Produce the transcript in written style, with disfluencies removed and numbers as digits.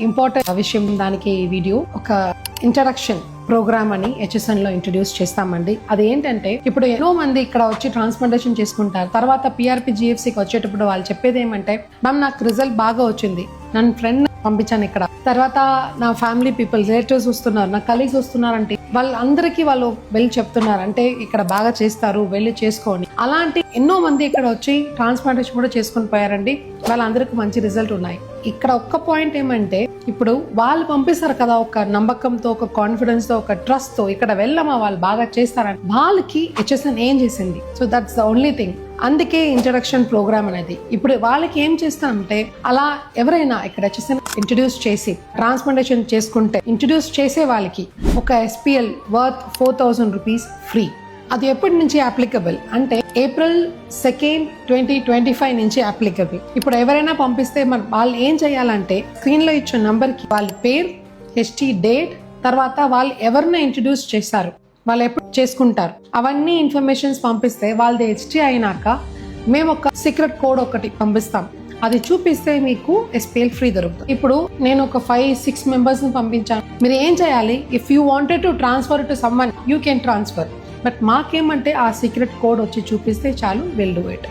Important విషయం దానికి ఈ వీడియో ఒక ఇంట్రడక్షన్ ప్రోగ్రామ్ అని HSN లో ఇంట్రడ్యూస్ చేస్తామండి. అదేంటంటే ఇప్పుడు ఎన్నో మంది ఇక్కడ వచ్చి ట్రాన్స్ప్లాంటేషన్ చేసుకుంటారు. తర్వాత PRP GFCకి వచ్చేటప్పుడు వాళ్ళు చెప్పేది ఏమంటే, మ్యామ్ నాకు రిజల్ట్ బాగా వచ్చింది, నన్ను ఫ్రెండ్ పంపించాను ఇక్కడ, తర్వాత నా ఫ్యామిలీ పీపుల్ రిలేటివ్స్ వస్తున్నారు, నా కలీగ్స్ వస్తున్నారు అంటే వాళ్ళందరికీ వాళ్ళు వెళ్ళి చెప్తున్నారు అంటే ఇక్కడ బాగా చేస్తారు, వెళ్ళి చేసుకోండి. అలాంటి ఎన్నో మంది ఇక్కడ వచ్చి ట్రాన్స్ప్లాంటేషన్ కూడా చేసుకుని పోయారండి. వాళ్ళందరికీ మంచి రిజల్ట్ ఉన్నాయి. ఇక్కడ ఒక్క పాయింట్ ఏమంటే, ఇప్పుడు వాళ్ళు పంపిస్తారు కదా ఒక నమ్మకంతో, ఒక కాన్ఫిడెన్స్ తో, ఒక ట్రస్ట్ తో, ఇక్కడ వెళ్ళమా వాళ్ళు బాగా చేస్తారని వాళ్ళకి HSN ఏం చేసింది. So that's the only thing. అందుకే ఇంట్రడక్షన్ ప్రోగ్రామ్ అనేది. ఇప్పుడు వాళ్ళకి ఏం చేస్తామంటే, అలా ఎవరైనా ఇక్కడ HSN ఇంట్రడ్యూస్ చేసి ట్రాన్స్ప్లాంటేషన్ చేసుకుంటే ఇంట్రడ్యూస్ చేసే వాళ్ళకి ఒక SPL వర్త్ 4,000 రూపీస్ ఫ్రీ. అది ఎప్పటి నుంచి అప్లికబుల్ అంటే April 2, 2025 నుంచి అప్లికబుల్. ఇప్పుడు ఎవరైనా పంపిస్తే వాళ్ళు ఏం చేయాలంటే స్క్రీన్ లో ఇచ్చిన నంబర్ కి వాళ్ళ పేరు, HT డేట్, తర్వాత వాళ్ళు ఎవరిని ఇంట్రడ్యూస్ చేశారు, వాళ్ళు ఎప్పుడు చేసుకుంటారు, అవన్నీ ఇన్ఫర్మేషన్స్ పంపిస్తే వాళ్ళది HT అయినాక మేము ఒక సీక్రెట్ కోడ్ ఒకటి పంపిస్తాం. అది చూపిస్తే మీకు SPL ఫ్రీ దొరుకుతుంది. ఇప్పుడు నేను ఒక 5-6 మెంబర్స్ ని పంపించాను. మీరు ఏం చేయాలి, if you wanted to transfer to someone you can transfer, but మాకేమంటే ఆ సీక్రెట్ కోడ్ వచ్చి చూపిస్తే చాలు, విల్ డూ ఇట్.